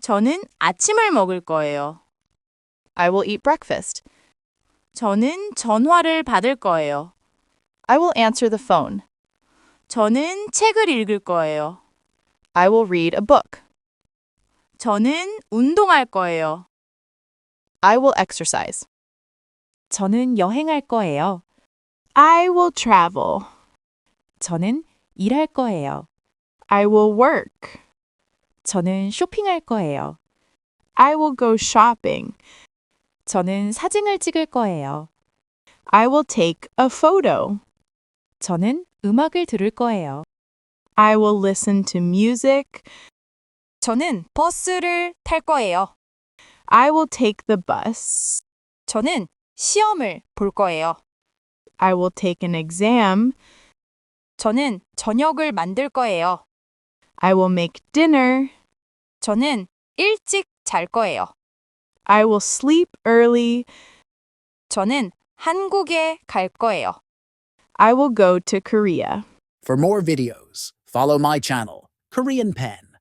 저는 아침을 먹을 거예요. I will eat breakfast. 저는 전화를 받을 거예요. I will answer the phone. 저는 책을 읽을 거예요. I will read a book. 저는 운동할 거예요. I will exercise. 저는 여행할 거예요. I will travel. 저는 일할 거예요. I will work. 저는 쇼핑할 거예요. I will go shopping. 저는 사진을 찍을 거예요. I will take a photo. 저는 음악을 들을 거예요. I will listen to music. 저는 버스를 탈 거예요. I will take the bus. 저는 시험을 볼 거예요. I will take an exam. 저는 저녁을 만들 거예요. I will make dinner. 저는 일찍 잘 거예요. I will sleep early. 저는 한국에 갈 거예요. I will go to Korea. For more videos, follow my channel, Korean Pen.